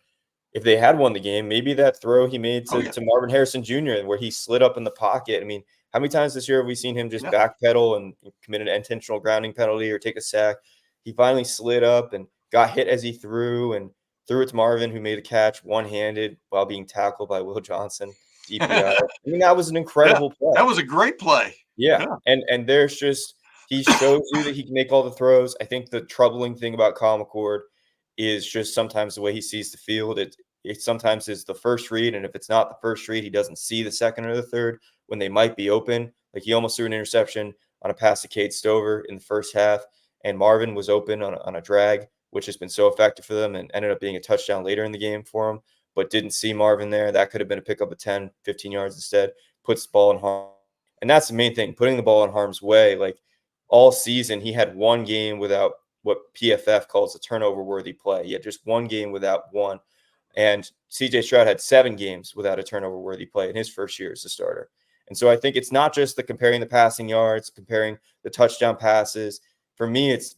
Speaker 2: if they had won the game, maybe that throw he made to Marvin Harrison Jr., where he slid up in the pocket. I mean, how many times this year have we seen him just backpedal and commit an intentional grounding penalty or take a sack? He finally slid up and got hit as he threw and threw it to Marvin, who made a catch one-handed while being tackled by Will Johnson. DPI. I mean, that was an incredible play.
Speaker 3: That was a great play.
Speaker 2: Yeah. And there's just – he shows you that he can make all the throws. I think the troubling thing about Kyle McCord is just sometimes the way he sees the field. It sometimes is the first read, and if it's not the first read, he doesn't see the second or the third when they might be open. Like he almost threw an interception on a pass to Cade Stover in the first half, and Marvin was open on a drag, which has been so effective for them and ended up being a touchdown later in the game for him, but didn't see Marvin there. That could have been a pickup of 10, 15 yards instead, puts the ball in harm. And that's the main thing, putting the ball in harm's way. Like all season, he had one game without what PFF calls a turnover-worthy play. He had just one game without one. And C.J. Stroud had 7 games without a turnover-worthy play in his first year as a starter. And so I think it's not just the comparing the passing yards, comparing the touchdown passes. For me, it's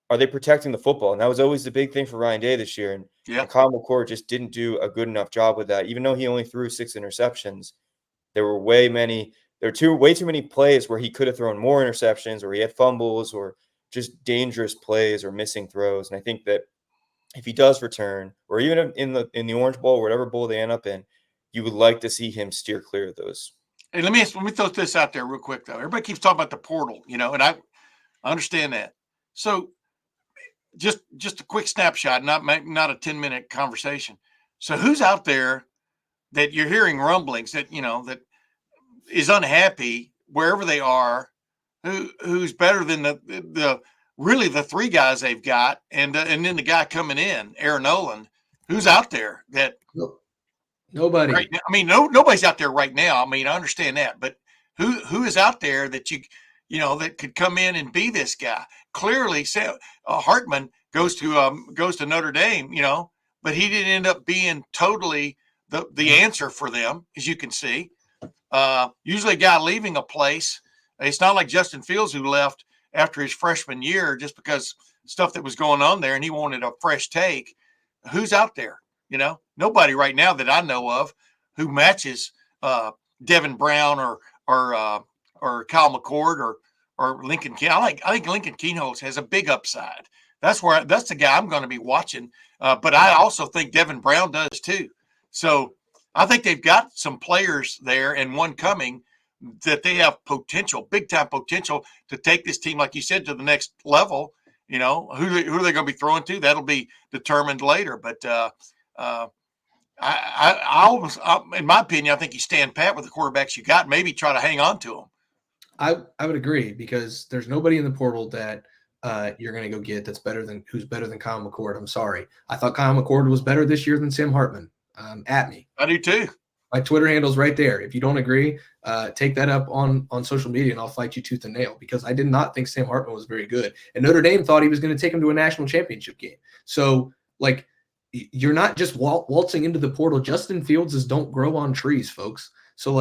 Speaker 2: are they protecting the football? And that was always the big thing for Ryan Day this year.
Speaker 3: Yeah.
Speaker 2: And Kyle McCord just didn't do a good enough job with that. Even though he only threw 6 interceptions, there were way too many plays where he could have thrown more interceptions, or he had fumbles, or just dangerous plays or missing throws. And I think that if he does return, or even in the Orange Bowl, or whatever bowl they end up in, you would like to see him steer clear of those.
Speaker 3: Hey, let me throw this out there real quick though. Everybody keeps talking about the portal, and I understand that. So just a quick snapshot, not a 10-minute conversation. So who's out there that you're hearing rumblings that that is unhappy wherever they are, who's better than the really the 3 guys they've got, and then the guy coming in, Aaron Nolan, who's out there that
Speaker 1: Nobody.
Speaker 3: right now, I mean, nobody's out there right now. I mean, I understand that, but who is out there that that could come in and be this guy? Clearly, Hartman goes to Notre Dame, but he didn't end up being totally the answer for them, as you can see. Usually, a guy leaving a place, it's not like Justin Fields, who left after his freshman year just because stuff that was going on there, and he wanted a fresh take. Who's out there? Nobody right now that I know of who matches Devin Brown or Kyle McCord or Lincoln Keen. I think Lincoln Keenholz has a big upside. That's the guy I'm going to be watching. But I also think Devin Brown does too. So I think they've got some players there and one coming that they have potential, big time potential to take this team, like you said, to the next level. Who are they going to be throwing to? That'll be determined later. But I in my opinion, I think you stand pat with the quarterbacks you got. Maybe try to hang on to them.
Speaker 1: I would agree, because there's nobody in the portal that you're going to go get who's better than Kyle McCord. I'm sorry. I thought Kyle McCord was better this year than Sam Hartman. At me.
Speaker 3: I do too.
Speaker 1: My Twitter handle's right there. If you don't agree, take that up on social media, and I'll fight you tooth and nail, because I did not think Sam Hartman was very good. And Notre Dame thought he was going to take him to a national championship game. So, you're not just waltzing into the portal. Justin Fields don't grow on trees, folks. So,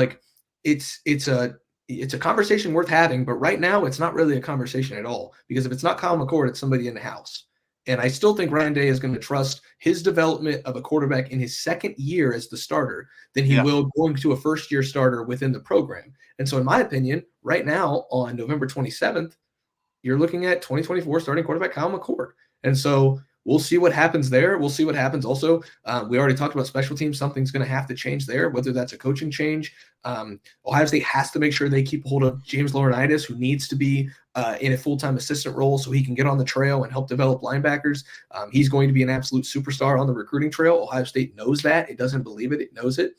Speaker 1: it's a conversation worth having, but right now it's not really a conversation at all, because if it's not Kyle McCord, it's somebody in the house. And I still think Ryan Day is going to trust his development of a quarterback in his second year as the starter than he will going to a first-year starter within the program. And so, in my opinion, right now on November 27th, you're looking at 2024 starting quarterback Kyle McCord. And so we'll see what happens there. We'll see what happens also. We already talked about special teams. Something's going to have to change there, whether that's a coaching change. Ohio State has to make sure they keep hold of James Laurinaitis, who needs to be in a full-time assistant role so he can get on the trail and help develop linebackers. He's going to be an absolute superstar on the recruiting trail. Ohio State knows that. It doesn't believe it. It knows it.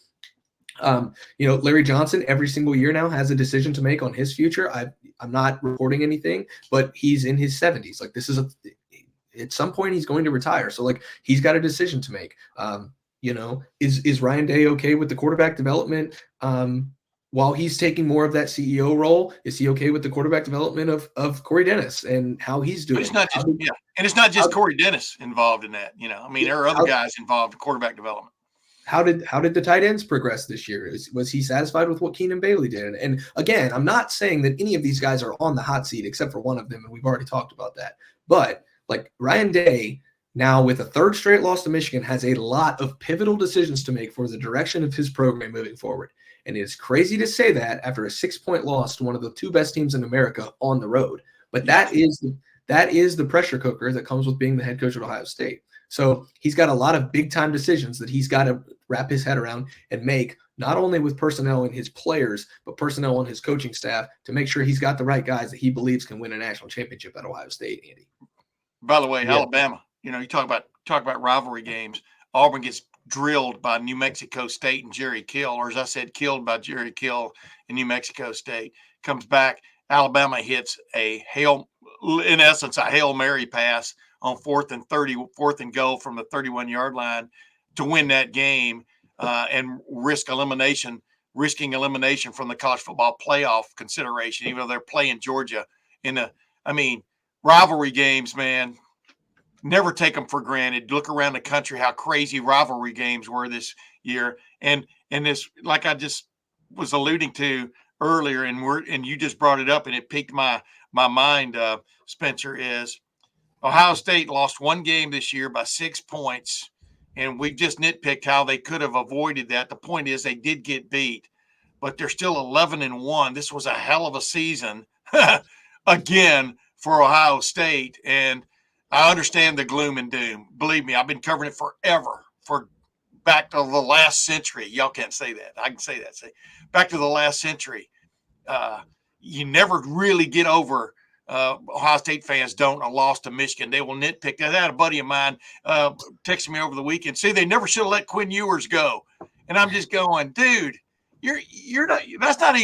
Speaker 1: Larry Johnson every single year now has a decision to make on his future. I'm not reporting anything, but he's in his 70s. At some point he's going to retire. So he's got a decision to make. Is Ryan Day okay with the quarterback development? While he's taking more of that CEO role, is he okay with the quarterback development of Corey Dennis and how he's doing?
Speaker 3: But it's not just Corey Dennis involved in that. There are other guys involved in quarterback development.
Speaker 1: How did the tight ends progress this year? Was he satisfied with what Keenan Bailey did? And again, I'm not saying that any of these guys are on the hot seat except for one of them, and we've already talked about that. But Ryan Day, now with a third straight loss to Michigan, has a lot of pivotal decisions to make for the direction of his program moving forward. And it is crazy to say that after a 6-point loss to one of the 2 best teams in America on the road. But that is the pressure cooker that comes with being the head coach at Ohio State. So he's got a lot of big-time decisions that he's got to wrap his head around and make, not only with personnel and his players, but personnel on his coaching staff, to make sure he's got the right guys that he believes can win a national championship at Ohio State, Andy.
Speaker 3: By the way, Alabama, you talk about rivalry games. Auburn gets drilled by New Mexico State and Jerry Kill, or as I said, killed by Jerry Kill in New Mexico State. Comes back, Alabama hits a Hail Mary pass on 4th and goal from the 31-yard line to win that game and risking elimination from the college football playoff consideration, even though they're playing Georgia rivalry games, man. Never take them for granted. Look around the country how crazy rivalry games were this year, and this, like I just was alluding to earlier, and you just brought it up, and it piqued my mind, Spencer, is Ohio State lost one game this year by 6 points, and we've just nitpicked how they could have avoided that. The point is they did get beat, but they're still 11-1. This was a hell of a season again for Ohio State, and I understand the gloom and doom. Believe me, I've been covering it forever, for back to the last century. Y'all can't say that. I can say that. Say back to the last century. You never really get over. Ohio State fans don't a loss to Michigan. They will nitpick that. I had a buddy of mine texted me over the weekend. See, they never should have let Quinn Ewers go, and I'm just going, dude, you're not. That's not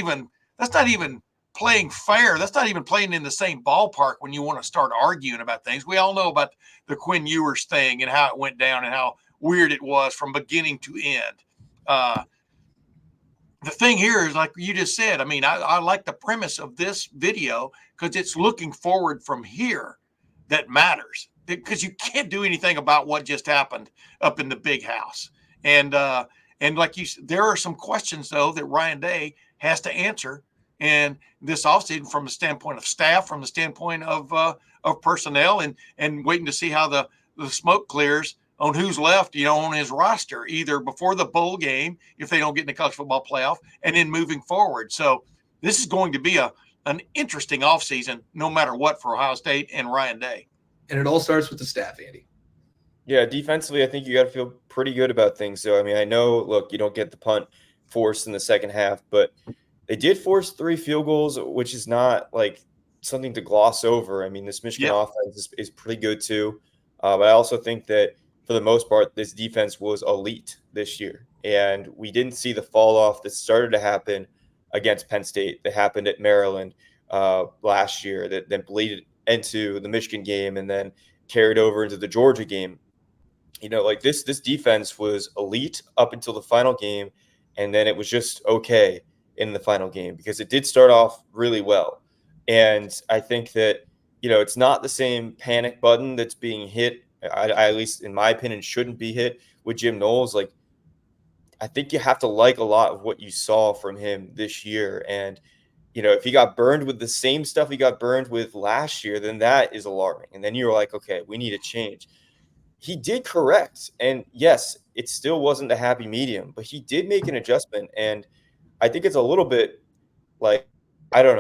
Speaker 3: even playing fair. That's not even playing in the same ballpark when you want to start arguing about things. We all know about the Quinn Ewers thing and how it went down and how weird it was from beginning to end. The thing here is, like you just said, I mean, I like the premise of this video because it's looking forward from here that matters, because you can't do anything about what just happened up in the big house. And like you said, there are some questions, though, that Ryan Day has to answer. And this offseason, from the standpoint of staff, from the standpoint of personnel, and waiting to see how the smoke clears on who's left, on his roster, either before the bowl game, if they don't get in the college football playoff, and then moving forward. So this is going to be an interesting offseason, no matter what, for Ohio State and Ryan Day.
Speaker 1: And it all starts with the staff, Andy.
Speaker 2: Yeah, defensively, I think you got to feel pretty good about things. So, I mean, I know, look, you don't get the punt forced in the second half, but they did force 3 field goals, which is not like something to gloss over. I mean, this Michigan offense is pretty good too. But I also think that for the most part, this defense was elite this year. And we didn't see the fall off that started to happen against Penn State, that happened at Maryland last year, that then bleeded into the Michigan game and then carried over into the Georgia game. Like this defense was elite up until the final game, and then it was just okay in the final game, because it did start off really well. And I think that, it's not the same panic button that's being hit. I at least in my opinion, shouldn't be hit with Jim Knowles. Like, I think you have to like a lot of what you saw from him this year. And, if he got burned with the same stuff he got burned with last year, then that is alarming. And then you're like, okay, we need a change. He did correct. And yes, it still wasn't a happy medium, but he did make an adjustment. And I think it's a little bit like, I don't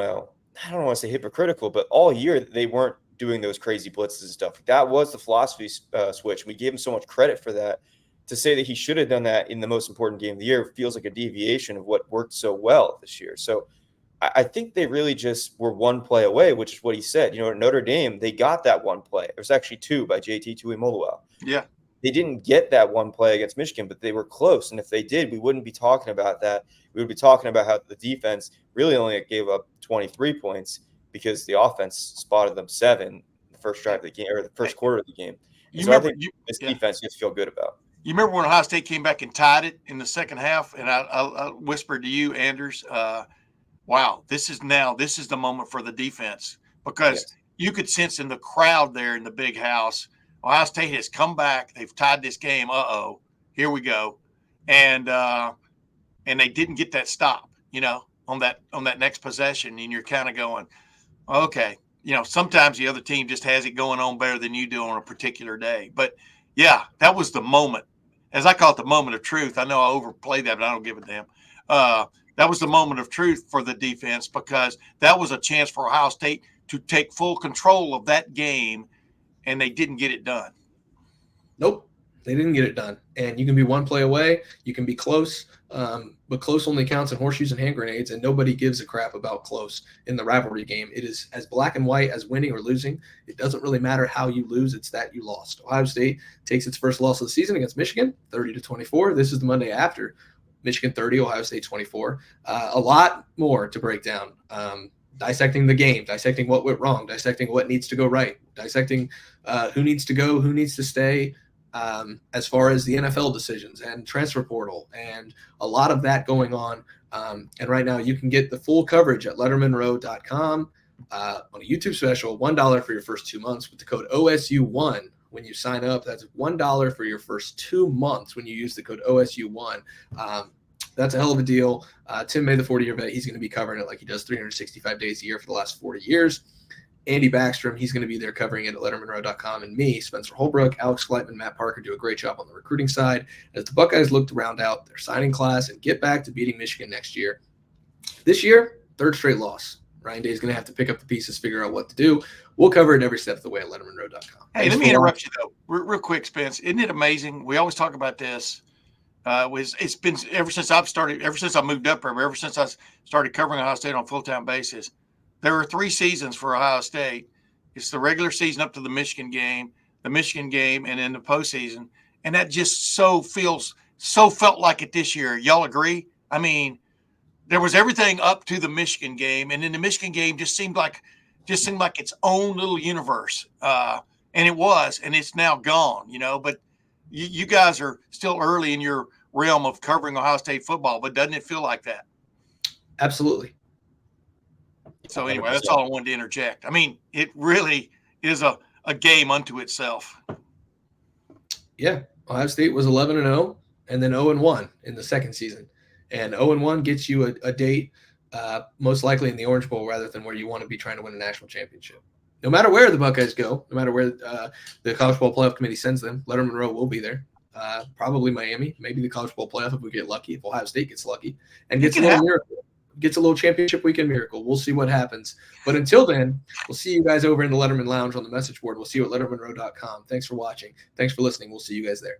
Speaker 2: want to say hypocritical, but all year they weren't doing those crazy blitzes and stuff. That was the philosophy switch. We gave him so much credit for that. To say that he should have done that in the most important game of the year feels like a deviation of what worked so well this year. So I think they really just were one play away, which is what he said. At Notre Dame, they got that one play. It was actually 2 by JT Tuimoloau.
Speaker 3: Yeah.
Speaker 2: They didn't get that one play against Michigan, but they were close. And if they did, we wouldn't be talking about that. We would be talking about how the defense really only gave up 23 points because the offense spotted them 7 the first drive of the game, or the first quarter of the game. So I think this defense you have to feel good about.
Speaker 3: You remember when Ohio State came back and tied it in the second half? And I whispered to you, Anders, wow, this is the moment for the defense, because you could sense in the crowd there in the big house, Ohio State has come back. They've tied this game. Uh-oh, here we go. And they didn't get that stop, on that next possession. And you're kind of going, okay, sometimes the other team just has it going on better than you do on a particular day. But yeah, that was the moment, as I call it, the moment of truth. I know I overplay that, but I don't give a damn. That was the moment of truth for the defense, because that was a chance for Ohio State to take full control of that game, and they didn't get it done.
Speaker 1: Nope, they didn't get it done. And you can be one play away. You can be close, but close only counts in horseshoes and hand grenades, and nobody gives a crap about close in the rivalry game. It is as black and white as winning or losing. It doesn't really matter how you lose. It's that you lost. Ohio State takes its first loss of the season against Michigan, 30-24. This is the Monday after. Michigan 30, Ohio State 24. A lot more to break down. Dissecting the game, dissecting what went wrong, dissecting what needs to go right, dissecting who needs to go, who needs to stay, as far as the NFL decisions and transfer portal, and a lot of that going on. And right now you can get the full coverage at lettermenrow.com on a YouTube special, $1 for your first 2 months with the code OSU1. When you sign up, that's $1 for your first 2 months when you use the code OSU1. That's a hell of a deal. Tim made the 40-year bet. He's going to be covering it like he does 365 days a year for the last 40 years. Andy Backstrom, he's going to be there covering it at lettermenrow.com. And me, Spencer Holbrook, Alex Gleitman, Matt Parker do a great job on the recruiting side as the Buckeyes look to round out their signing class and get back to beating Michigan next year. This year, third straight loss. Ryan Day is going to have to pick up the pieces, figure out what to do. We'll cover it every step of the way at lettermenrow.com.
Speaker 3: Hey, let me interrupt you, though, real quick, Spence. Isn't it amazing? We always talk about this. It's been ever since I moved up here, ever since I started covering Ohio State on a full-time basis. There are 3 seasons for Ohio State. It's the regular season up to the Michigan game, and then the postseason. And that just so felt like it this year. Y'all agree? I mean, there was everything up to the Michigan game, and then the Michigan game just seemed like its own little universe. And it was, and it's now gone, but you guys are still early in your realm of covering Ohio State football, but doesn't it feel like that?
Speaker 1: Absolutely.
Speaker 3: So anyway, that's all I wanted to interject. I mean, it really is a game unto itself.
Speaker 1: Yeah. Ohio State was 11-0 and then 0-1 in the second season. And 0-1 gets you a date most likely in the Orange Bowl rather than where you want to be trying to win a national championship. No matter where the Buckeyes go, no matter where the College Bowl Playoff Committee sends them, Lettermen Row will be there. Probably Miami, maybe the College Bowl Playoff if we get lucky, if Ohio State gets lucky and gets a little miracle. Gets a little championship weekend miracle. We'll see what happens. But until then, we'll see you guys over in the Letterman Lounge on the message board. We'll see you at lettermenrow.com. Thanks for watching. Thanks for listening. We'll see you guys there.